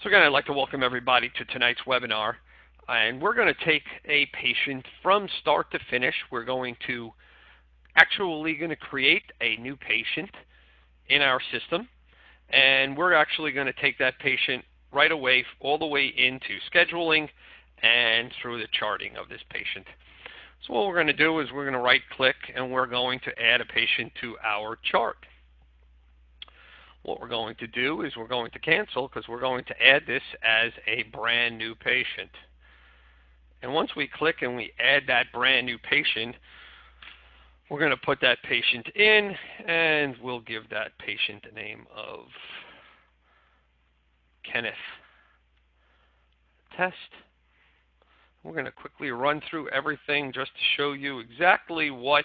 So again, I'd like to welcome everybody to tonight's webinar. And we're going to take a patient from start to finish. We're going to create a new patient in our system. And we're actually going to take that patient right away, all the way into scheduling and through the charting of this patient. So what we're going to do is we're going to right click and we're going to add a patient to our chart. What we're going to do is we're going to cancel because we're going to add this as a brand new patient. And once we click and we add that brand new patient, we're going to put that patient in and we'll give that patient the name of Kenneth Test. We're going to quickly run through everything just to show you exactly what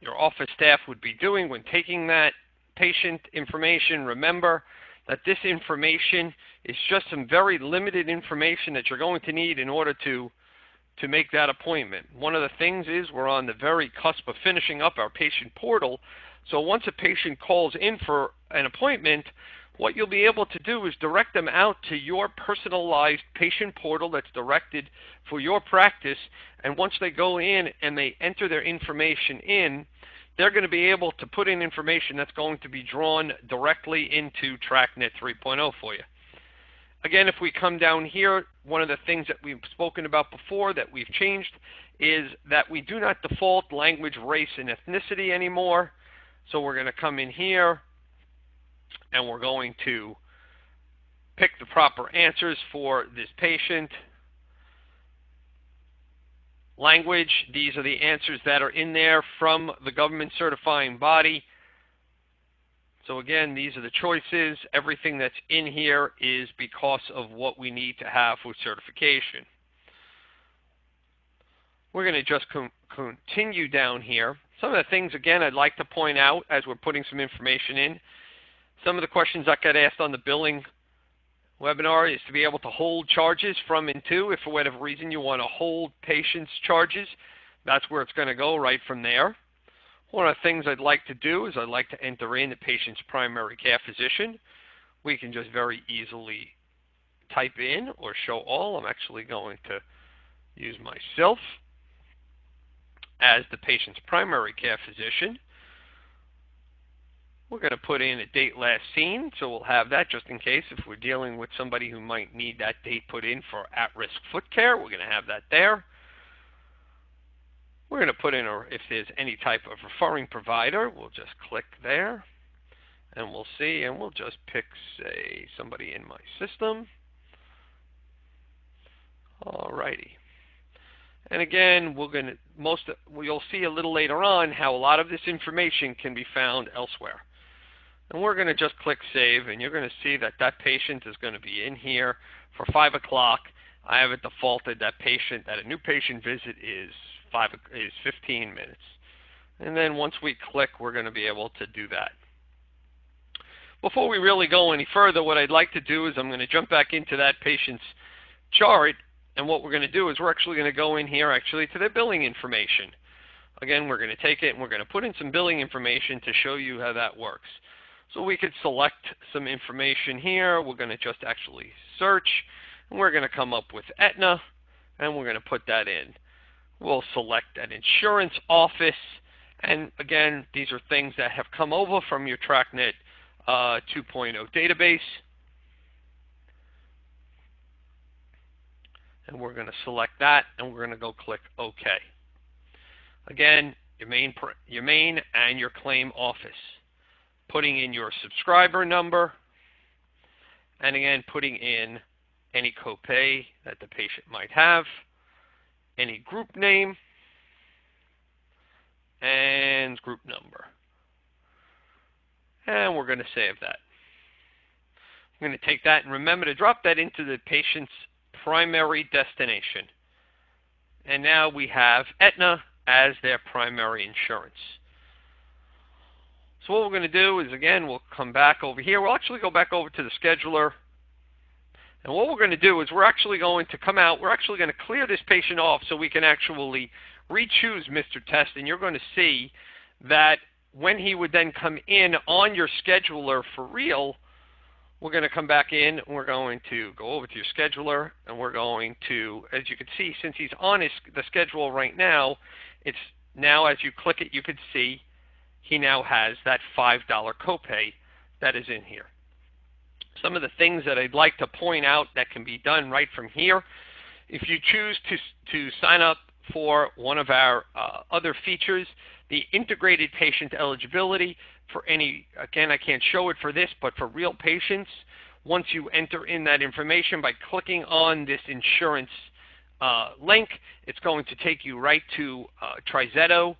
your office staff would be doing when taking that patient information. Remember that this information is just some very limited information that you're going to need in order to make that appointment. One of the things is we're on the very cusp of finishing up our patient portal. So once a patient calls in for an appointment, what you'll be able to do is direct them out to your personalized patient portal that's directed for your practice. And once they go in and they enter their information in, they're going to be able to put in information that's going to be drawn directly into TRAKnet 3.0 for you. Again, if we come down here, one of the things that we've spoken about before that we've changed is that we do not default language, race, and ethnicity anymore. So we're going to come in here and we're going to pick the proper answers for this patient. Language, these are the answers that are in there from the government certifying body. So again, these are the choices. Everything that's in here is because of what we need to have for certification. We're going to just continue down here. Some of the things, again, I'd like to point out as we're putting some information in. Some of the questions that got asked on the billing webinar is to be able to hold charges from and to. If for whatever reason you want to hold patients' charges, that's where it's going to go right from there. One of the things I'd like to do is I'd like to enter in the patient's primary care physician. We can just very easily type in or show all. I'm actually going to use myself as the patient's primary care physician. We're going to put in a date last seen, so we'll have that just in case if we're dealing with somebody who might need that date put in for at-risk foot care. We're going to have that there. We're going to put in, if there's any type of referring provider, we'll just click there, and we'll see, and we'll just pick, say, somebody in my system. Alrighty. And again, you'll see a little later on how a lot of this information can be found elsewhere. And we're going to just click Save, and you're going to see that that patient is going to be in here for 5 o'clock. I have it defaulted that a new patient visit is 15 minutes. And then once we click, we're going to be able to do that. Before we really go any further, what I'd like to do is I'm going to jump back into that patient's chart, and what we're going to do is we're actually going to go in here to their billing information. Again, we're going to take it and we're going to put in some billing information to show you how that works. So we could select some information here. We're going to just actually search, and we're going to come up with Aetna, and we're going to put that in. We'll select an insurance office, and again, these are things that have come over from your TRAKnet 2.0 database. And we're going to select that, and we're going to go click OK. Again, your main and your claim office. Putting in your subscriber number, and again, putting in any copay that the patient might have, any group name, and group number. And we're going to save that. I'm going to take that and remember to drop that into the patient's primary destination. And now we have Aetna as their primary insurance. So what we're going to do is, again, we'll come back over here. We'll actually go back over to the scheduler. And what we're going to do is we're actually going to come out. We're actually going to clear this patient off so we can actually re-choose Mr. Test. And you're going to see that when he would then come in on your scheduler for real, We're going to come back in, and we're going to go over to your scheduler, and we're going to, as you can see, since he's on the schedule right now, it's now as you click it, you can see he now has that $5 copay that is in here. Some of the things that I'd like to point out that can be done right from here, if you choose to sign up for one of our other features, the integrated patient eligibility for any, again, I can't show it for this, but for real patients, once you enter in that information by clicking on this insurance link, it's going to take you right to TRAKnet,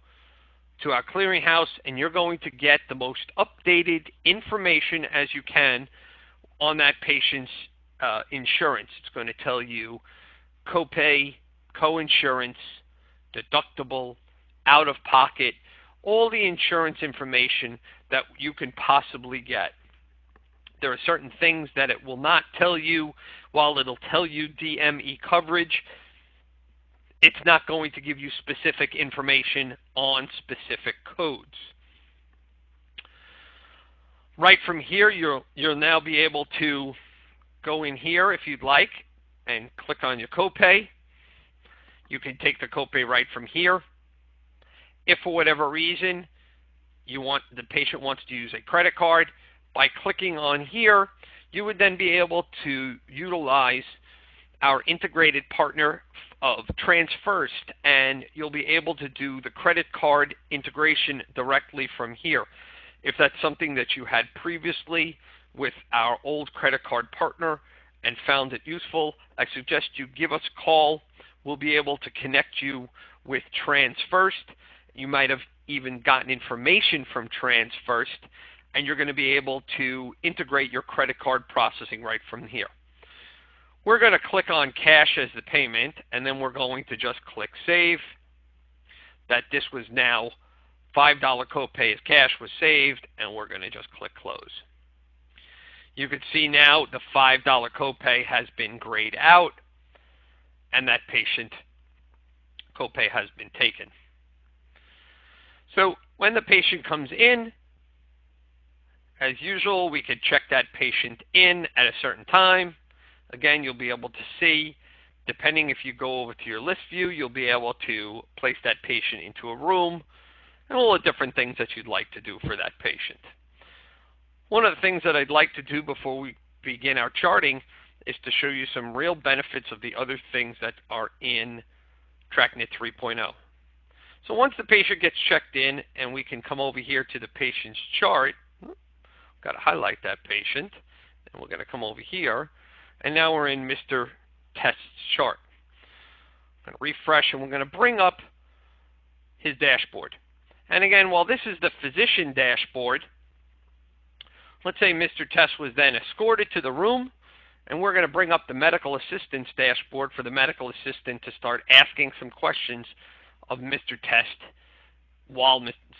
to our clearinghouse, and you're going to get the most updated information as you can on that patient's insurance. It's going to tell you copay, co-insurance, deductible, out-of-pocket, all the insurance information that you can possibly get. There are certain things that it will not tell you. While it'll tell you DME coverage, it's not going to give you specific information on specific codes. Right from here, you'll now be able to go in here if you'd like and click on your copay. You can take the copay right from here. If for whatever reason the patient wants to use a credit card, by clicking on here, you would then be able to utilize our integrated partner of TransFirst, and you'll be able to do the credit card integration directly from here. If that's something that you had previously with our old credit card partner and found it useful, I suggest you give us a call. We'll be able to connect you with TransFirst. You might have even gotten information from TransFirst, and you're going to be able to integrate your credit card processing right from here. We're going to click on cash as the payment, and then we're going to just click save. That this was now $5 copay as cash was saved, and we're going to just click close. You can see now the $5 copay has been grayed out, and that patient copay has been taken. So when the patient comes in, as usual, we could check that patient in at a certain time. Again, you'll be able to see, depending if you go over to your list view, you'll be able to place that patient into a room and all the different things that you'd like to do for that patient. One of the things that I'd like to do before we begin our charting is to show you some real benefits of the other things that are in TRAKnet 3.0. So once the patient gets checked in, and we can come over here to the patient's chart, got to highlight that patient, and we're going to come over here, and now we're in Mr. Test's chart. I'm going to refresh, and we're going to bring up his dashboard. And again, while this is the physician dashboard, let's say Mr. Test was then escorted to the room, and we're going to bring up the medical assistant's dashboard for the medical assistant to start asking some questions of Mr. Test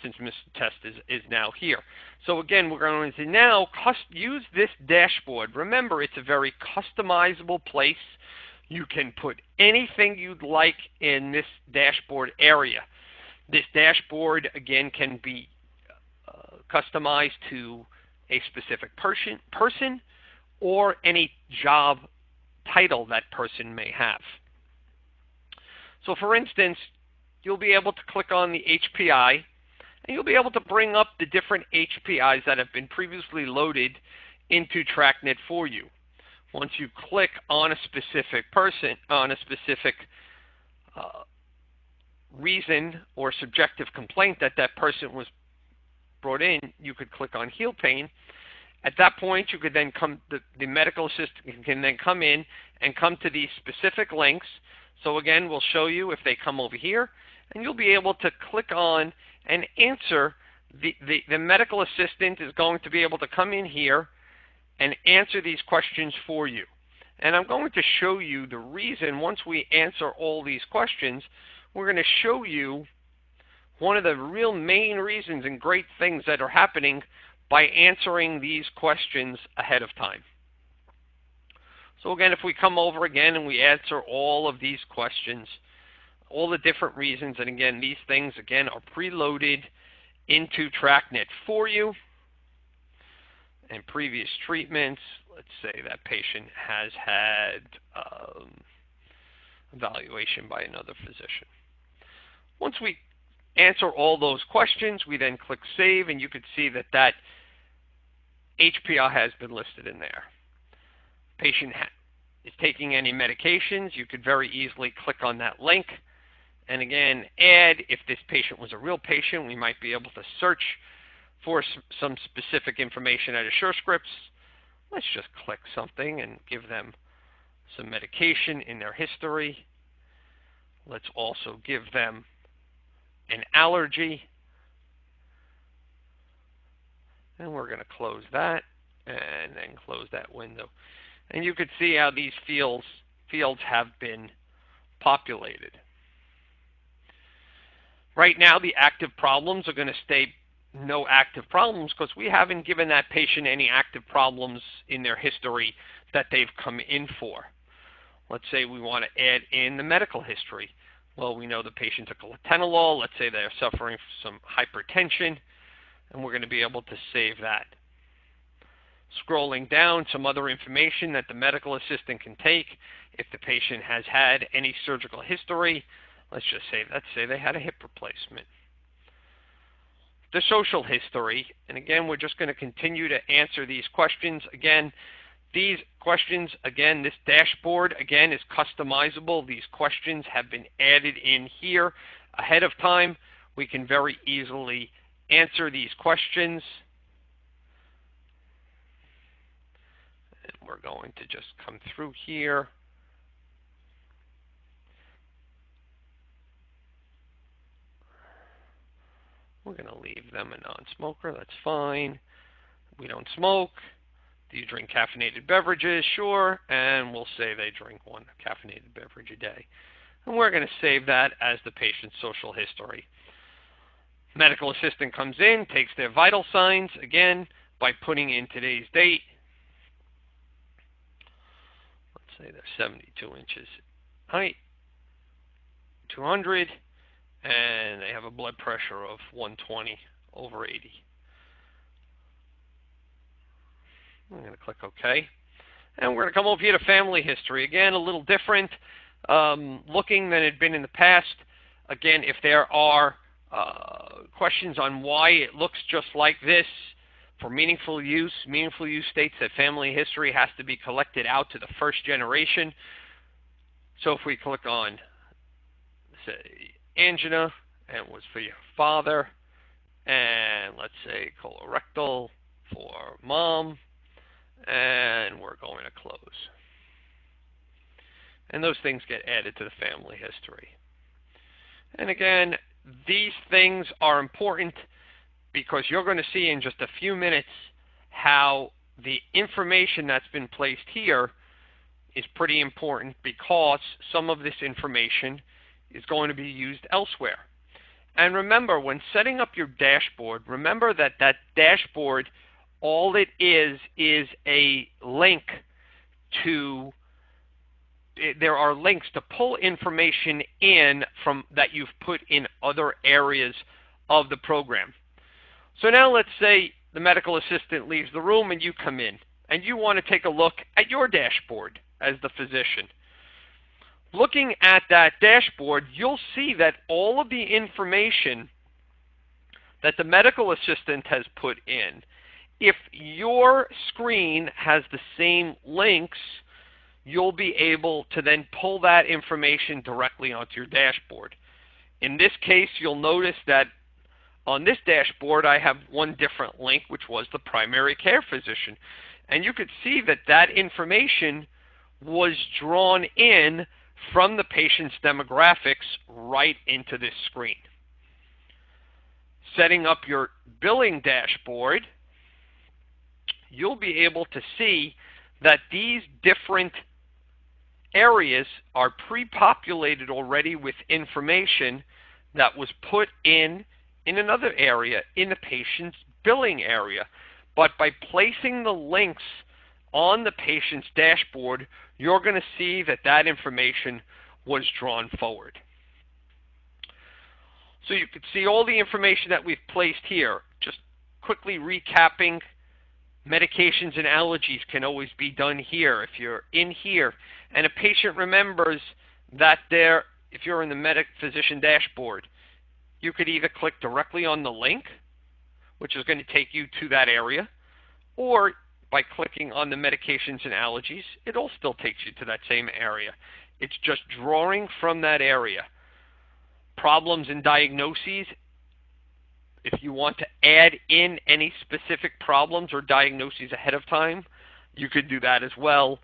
since Mr. Test is now here. So again, we're going to now use this dashboard. Remember, it's a very customizable place. You can put anything you'd like in this dashboard area. This dashboard, again, can be customized to a specific person or any job title that person may have. So for instance, you'll be able to click on the HPI, and you'll be able to bring up the different HPIs that have been previously loaded into TRAKnet for you. Once you click on a specific person, on a specific reason or subjective complaint that that person was brought in, you could click on Heal Pain. At that point, you could then the medical assistant can then come in and come to these specific links. So again, we'll show you if they come over here, and you'll be able to click on and answer. The medical assistant is going to be able to come in here and answer these questions for you. And I'm going to show you the reason. Once we answer all these questions, we're going to show you one of the real main reasons and great things that are happening by answering these questions ahead of time. So again, if we come over again and we answer all of these questions, all the different reasons, and again, these things again are preloaded into TRAKnet for you. and previous treatments. Let's say that patient has had evaluation by another physician. Once we answer all those questions, we then click Save, and you can see that that HPR has been listed in there. Patient is taking any medications, you could very easily click on that link. And again, add, if this patient was a real patient, we might be able to search for some specific information at AssureScripts. Let's just click something and give them some medication in their history. Let's also give them an allergy. And we're going to close that and then close that window. And you can see how these fields have been populated. Right now, the active problems are going to stay no active problems because we haven't given that patient any active problems in their history that they've come in for. Let's say we want to add in the medical history. Well, we know the patient took atenolol. Let's say they're suffering from some hypertension, and we're going to be able to save that. Scrolling down, some other information that the medical assistant can take. If the patient has had any surgical history, let's say they had a hip replacement. The social history, and again, we're just going to continue to answer these questions. Again, these questions, again, this dashboard, again, is customizable. These questions have been added in here ahead of time. We can very easily answer these questions. And we're going to just come through here. We're going to leave them a non-smoker. That's fine. We don't smoke. Do you drink caffeinated beverages? Sure. And we'll say they drink 1 caffeinated beverage a day. And we're going to save that as the patient's social history. Medical assistant comes in, takes their vital signs, again, by putting in today's date. Let's say they're 72 inches height, 200. And they have a blood pressure of 120 over 80. I'm going to click OK. And we're going to come over here to family history. Again, a little different looking than it had been in the past. Again, if there are questions on why it looks just like this, for meaningful use states that family history has to be collected out to the first generation. So if we click on, say, angina, and it was for your father, and let's say colorectal for mom, and we're going to close. And those things get added to the family history. And again, these things are important because you're going to see in just a few minutes how the information that's been placed here is pretty important because some of this information is going to be used elsewhere. And remember, when setting up your dashboard, remember that that dashboard, all it is a link to, there are links to pull information in from that you've put in other areas of the program. So now let's say the medical assistant leaves the room and you come in and you want to take a look at your dashboard as the physician. Looking at that dashboard, you'll see that all of the information that the medical assistant has put in, if your screen has the same links, you'll be able to then pull that information directly onto your dashboard. In this case, you'll notice that on this dashboard, I have one different link, which was the primary care physician. And you could see that that information was drawn in from the patient's demographics right into this screen. Setting up your billing dashboard, you'll be able to see that these different areas are pre-populated already with information that was put in another area in the patient's billing area. But by placing the links on the patient's dashboard, you're going to see that that information was drawn forward. So you can see all the information that we've placed here. Just quickly recapping Medications and allergies can always be done here. If you're in here and a patient remembers that if you're in the medic physician dashboard, you could either click directly on the link, which is going to take you to that area, or by clicking on the medications and allergies, it'll still take you to that same area. It's just drawing from that area. Problems and diagnoses, if you want to add in any specific problems or diagnoses ahead of time, you could do that as well.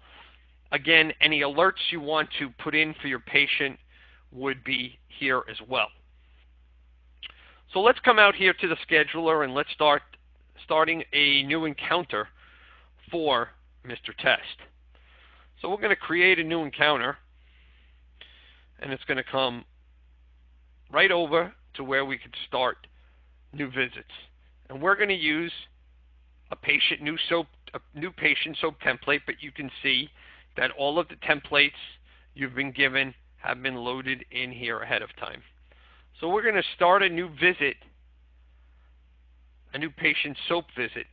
Again, any alerts you want to put in for your patient would be here as well. So let's come out here to the scheduler and let's starting a new encounter for Mr. Test. So we're going to create a new encounter, and it's going to come right over to where we could start new visits. And we're going to use a new patient soap template, but you can see that all of the templates you've been given have been loaded in here ahead of time. So we're going to start a new visit, a new patient soap visit.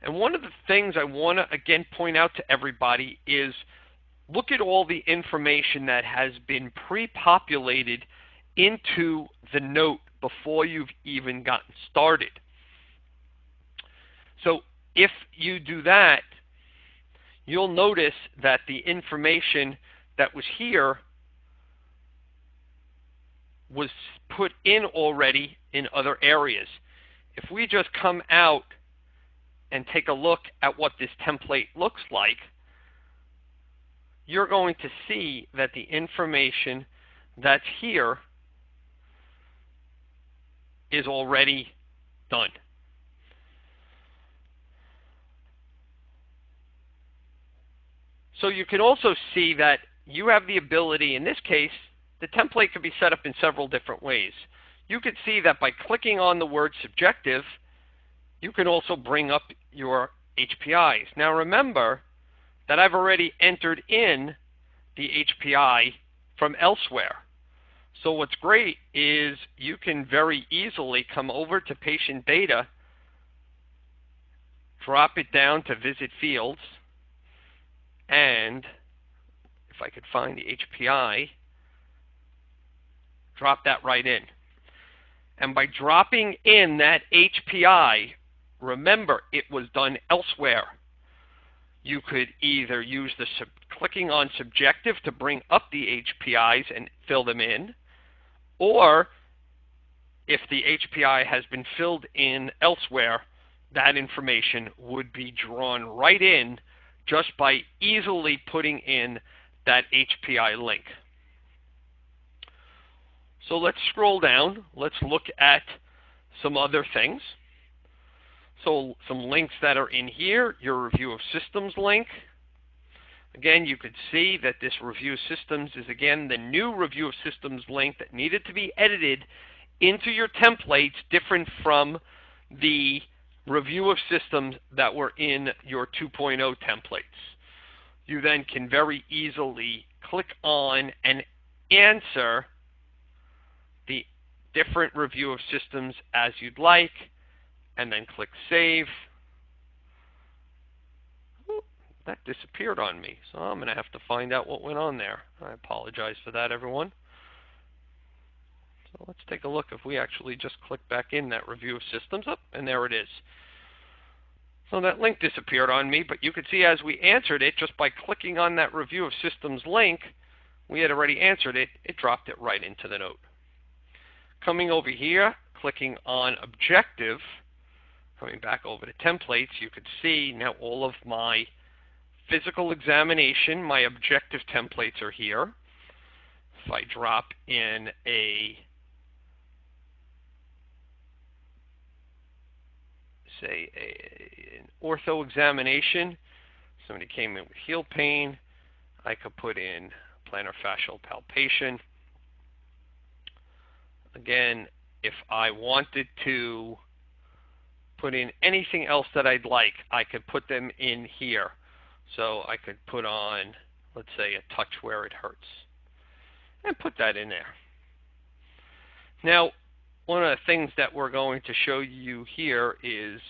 And one of the things I want to again point out to everybody is look at all the information that has been pre-populated into the note before you've even gotten started. So if you do that, you'll notice that the information that was here was put in already in other areas. If we just come out and take a look at what this template looks like, you're going to see that the information that's here is already done. So you can also see that you have the ability, in this case, the template could be set up in several different ways. You could see that by clicking on the word subjective, you can also bring up your HPIs. Now remember that I've already entered in the HPI from elsewhere. So what's great is you can very easily come over to patient data, drop it down to visit fields, and if I could find the HPI, drop that right in. And by dropping in that HPI, remember it was done elsewhere. You could either use the clicking on subjective to bring up the HPIs and fill them in, or if the HPI has been filled in elsewhere, that information would be drawn right in just by easily putting in that HPI link. So let's scroll down. Let's look at some other things. So some links that are in here, your review of systems link. Again, you could see that this review of systems is again the new review of systems link that needed to be edited into your templates, different from the review of systems that were in your 2.0 templates. You then can very easily click on and answer the different review of systems as you'd like, and then click Save. That disappeared on me, so I'm going to have to find out what went on there. I apologize for that, everyone. So let's take a look if we actually just click back in that review of systems up, and there it is. So that link disappeared on me, but you could see as we answered it, just by clicking on that review of systems link, we had already answered it, it dropped it right into the note. Coming over here, clicking on objective, coming back over to templates, you could see now all of my physical examination, my objective templates are here. If I drop in an ortho examination, somebody came in with heel pain, I could put in plantar fascial palpation. Again, if I wanted to put in anything else that I'd like, I could put them in here. So I could put on, let's say, a touch where it hurts, and put that in there. Now, one of the things that we're going to show you here is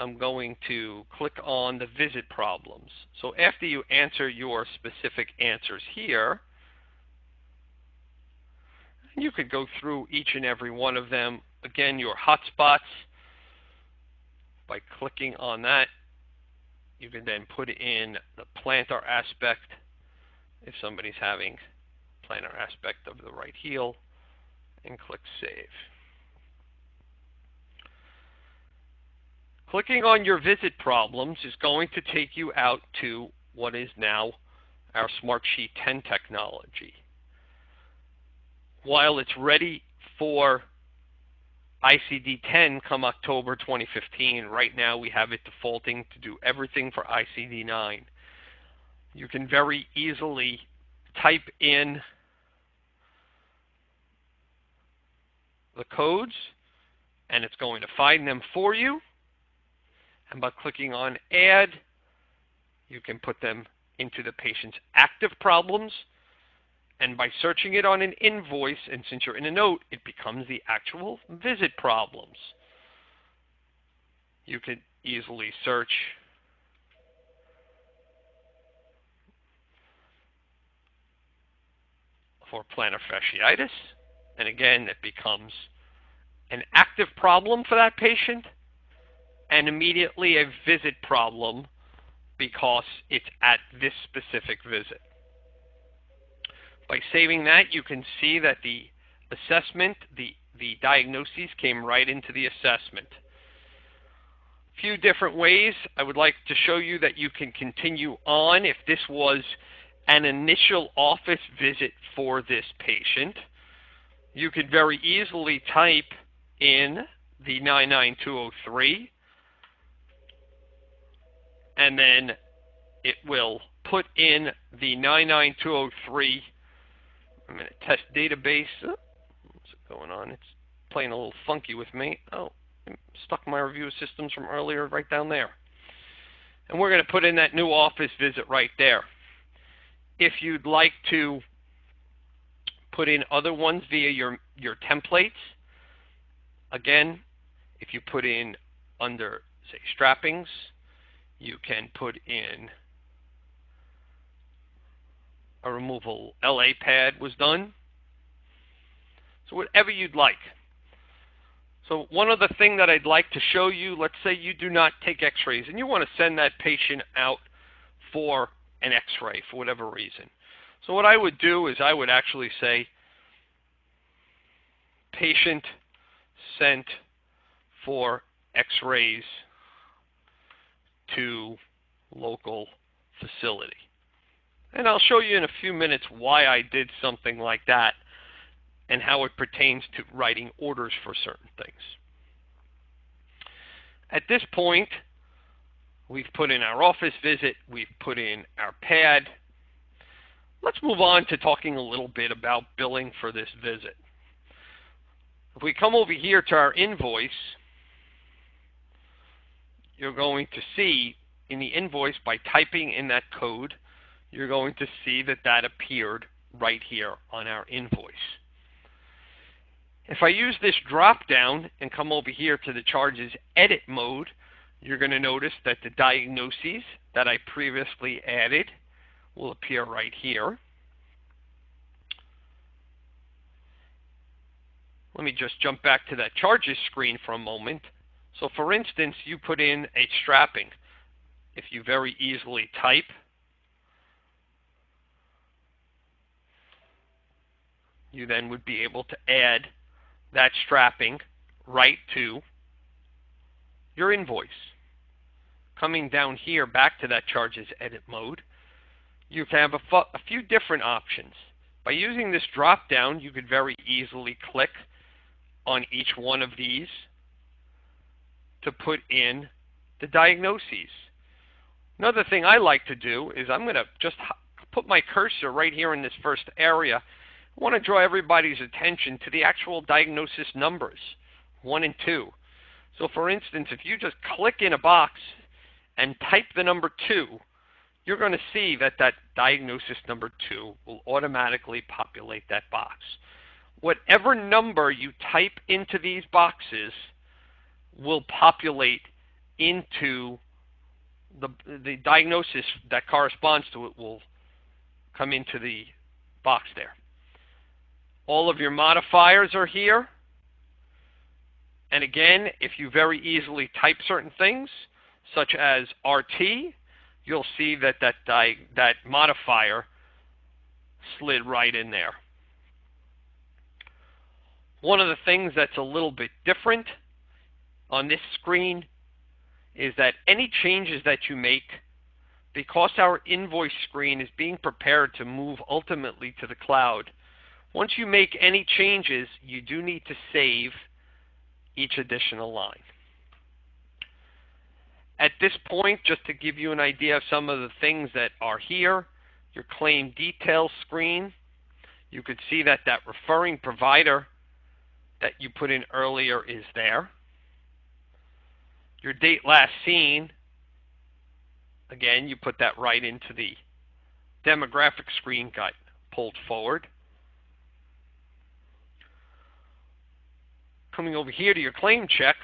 I'm going to click on the visit problems. So after you answer your specific answers here, you could go through each and every one of them. Again, your hotspots, by clicking on that, you can then put in the plantar aspect if somebody's having plantar aspect of the right heel, and click Save. Clicking on your visit problems is going to take you out to what is now our Smartsheet 10 technology. While it's ready for ICD-10 come October 2015, right now we have it defaulting to do everything for ICD-9. You can very easily type in the codes, and it's going to find them for you. And by clicking on Add, you can put them into the patient's active problems. And by searching it on an invoice, and since you're in a note, it becomes the actual visit problems. You can easily search for plantar fasciitis. And again, it becomes an active problem for that patient and immediately a visit problem because it's at this specific visit. By saving that, you can see that the assessment, the diagnoses came right into the assessment. A few different ways I would like to show you that you can continue on if this was an initial office visit for this patient. You could very easily type in the 99203, and then it will put in the 99203 test database. Oh, what's going on? It's playing a little funky with me. Oh, I stuck my review systems from earlier right down there. And we're going to put in that new office visit right there. If you'd like to put in other ones via your templates, again, if you put in under, say, strappings, you can put in a removal LA pad was done. So whatever you'd like. So one other thing that I'd like to show you, let's say you do not take x-rays and you want to send that patient out for an x-ray for whatever reason. So what I would do is I would actually say patient sent for x-rays to local facility. And I'll show you in a few minutes why I did something like that and how it pertains to writing orders for certain things. At this point, we've put in our office visit, we've put in our pad. Let's move on to talking a little bit about billing for this visit. If we come over here to our invoice, you're going to see in the invoice, by typing in that code, you're going to see that that appeared right here on our invoice. If I use this drop down and come over here to the charges edit mode, you're going to notice that the diagnoses that I previously added will appear right here. Let me just jump back to that charges screen for a moment. So for instance, you put in a strapping. If you very easily type, you then would be able to add that strapping right to your invoice. Coming down here back to that charges edit mode, you can have a few different options. By using this drop down, you could very easily click on each one of these to put in the diagnoses. Another thing I like to do is I'm going to just put my cursor right here in this first area. I want to draw everybody's attention to the actual diagnosis numbers, 1 and 2. So for instance, if you just click in a box and type the number 2, you're going to see that that diagnosis number 2 will automatically populate that box. Whatever number you type into these boxes will populate into the diagnosis that corresponds to it will come into the box there. All of your modifiers are here. And again, if you very easily type certain things, such as RT, you'll see that that modifier slid right in there. One of the things that's a little bit different on this screen is that any changes that you make, because our invoice screen is being prepared to move ultimately to the cloud, once you make any changes, you do need to save each additional line. At this point, just to give you an idea of some of the things that are here, your claim details screen, you could see that that referring provider that you put in earlier is there. Your date last seen, again, you put that right into the demographic screen, got pulled forward. Coming over here to your claim check,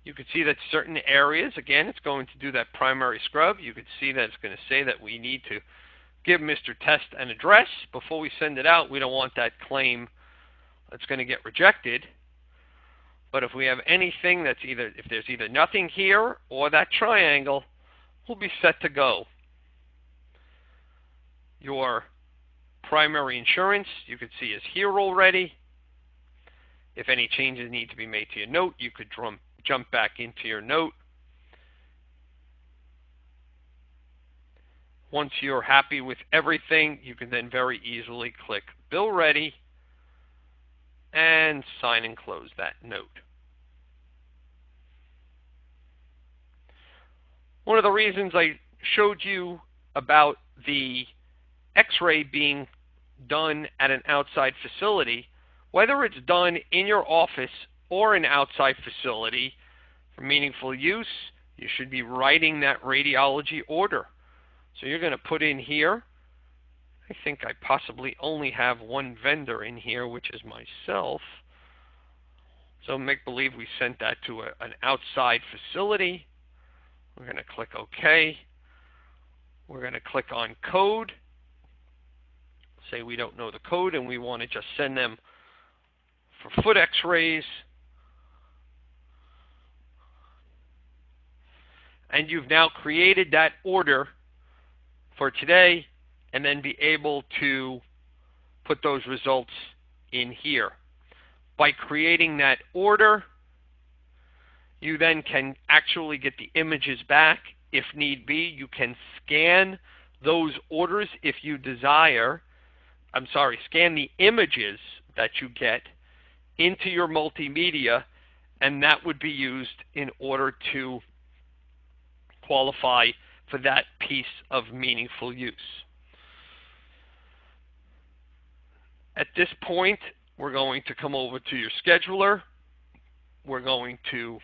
you can see that certain areas, again, it's going to do that primary scrub. You can see that it's going to say that we need to give Mr. Test an address. Before we send it out, we don't want that claim that's going to get rejected. But if we have anything that's if there's either nothing here or that triangle, we'll be set to go. Your primary insurance, you can see, is here already. If any changes need to be made to your note, you could jump back into your note. Once you're happy with everything, you can then very easily click Bill Ready and sign and close that note. One of the reasons I showed you about the X-ray being done at an outside facility, whether it's done in your office or an outside facility for meaningful use, you should be writing that radiology order. So you're going to put in here, I think I possibly only have one vendor in here, which is myself. So make believe we sent that to an outside facility. We're going to click OK. We're going to click on code. Say we don't know the code and we want to just send them for foot X-rays. And you've now created that order for today, and then be able to put those results in here. By creating that order, you then can actually get the images back if need be. You can scan those orders if you desire. Scan the images that you get into your multimedia, and that would be used in order to qualify for that piece of meaningful use. At this point, we're going to come over to your scheduler. We're going to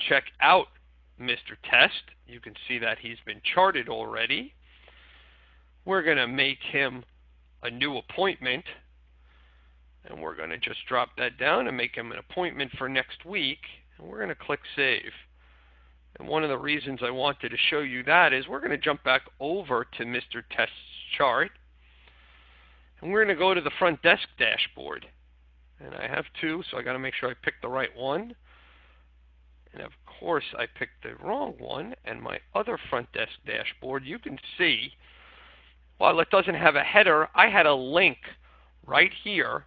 check out Mr. Test. You can see that he's been charted already. We're going to make him a new appointment, and we're going to just drop that down and make him an appointment for next week, and we're going to click Save. And one of the reasons I wanted to show you that is we're going to jump back over to Mr. Test's chart, and we're going to go to the front desk dashboard. And I have two, so I got to make sure I pick the right one. And of course, I picked the wrong one. And my other front desk dashboard, you can see, while it doesn't have a header, I had a link right here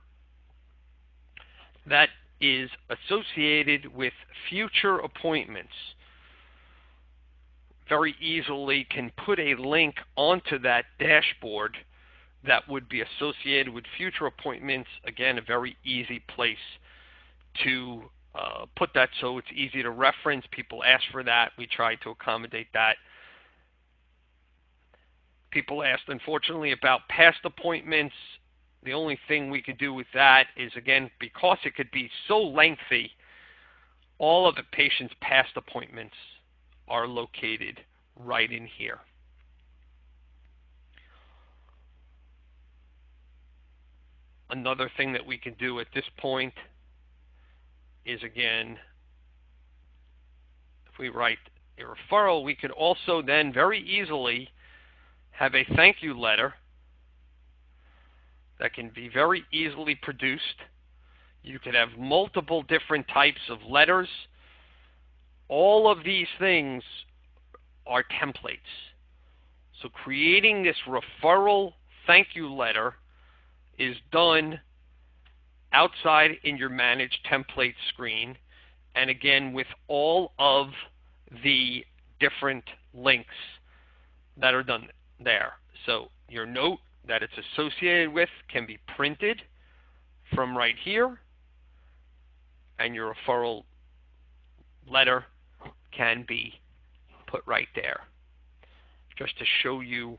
that is associated with future appointments. Very easily can put a link onto that dashboard that would be associated with future appointments. Again, a very easy place to put that so it's easy to reference. People ask for that. We try to accommodate that. People asked, unfortunately, about past appointments. The only thing we could do with that is, again, because it could be so lengthy, all of the patient's past appointments are located right in here. Another thing that we can do at this point is, again, if we write a referral, we could also then very easily have a thank you letter that can be very easily produced. You could have multiple different types of letters. All of these things are templates. So creating this referral thank you letter is done outside in your Manage Template screen, and again with all of the different links that are done there. So your note that it's associated with can be printed from right here, and your referral letter can be put right there. Just to show you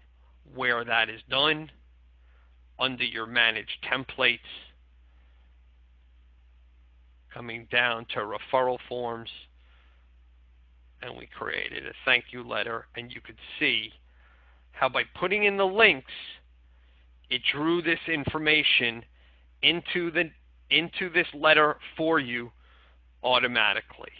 where that is done, under your Manage Templates, coming down to referral forms, and we created a thank you letter, and you could see how by putting in the links, it drew this information into this letter for you automatically.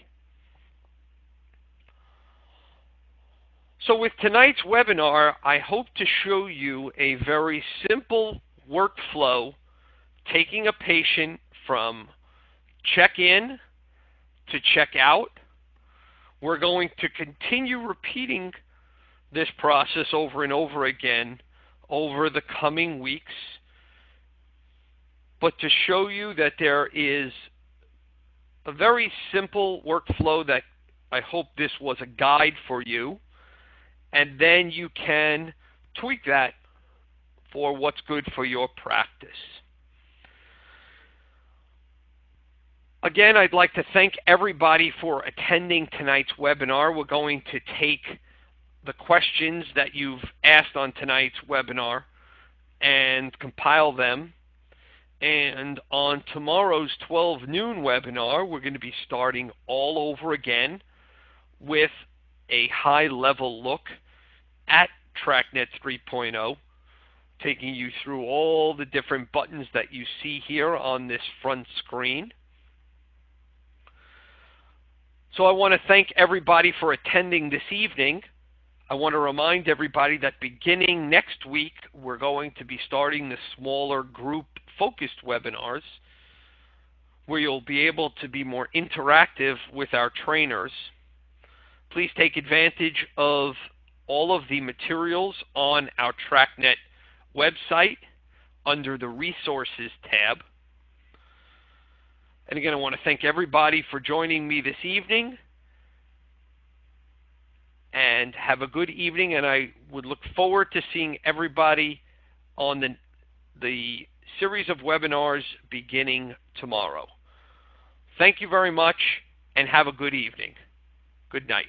So with tonight's webinar, I hope to show you a very simple workflow taking a patient from check-in to check-out. We're going to continue repeating this process over and over again over the coming weeks, but to show you that there is a very simple workflow that I hope this was a guide for you, and then you can tweak that for what's good for your practice. Again, I'd like to thank everybody for attending tonight's webinar. We're going to take the questions that you've asked on tonight's webinar and compile them. And on tomorrow's 12 noon webinar, we're going to be starting all over again with a high-level look at TRAKnet 3.0, taking you through all the different buttons that you see here on this front screen. So I want to thank everybody for attending this evening. I want to remind everybody that beginning next week, we're going to be starting the smaller group-focused webinars, where you'll be able to be more interactive with our trainers. Please take advantage of all of the materials on our TRAKnet website under the Resources tab. And again, I want to thank everybody for joining me this evening. And have a good evening, and I would look forward to seeing everybody on the series of webinars beginning tomorrow. Thank you very much, and have a good evening. Good night.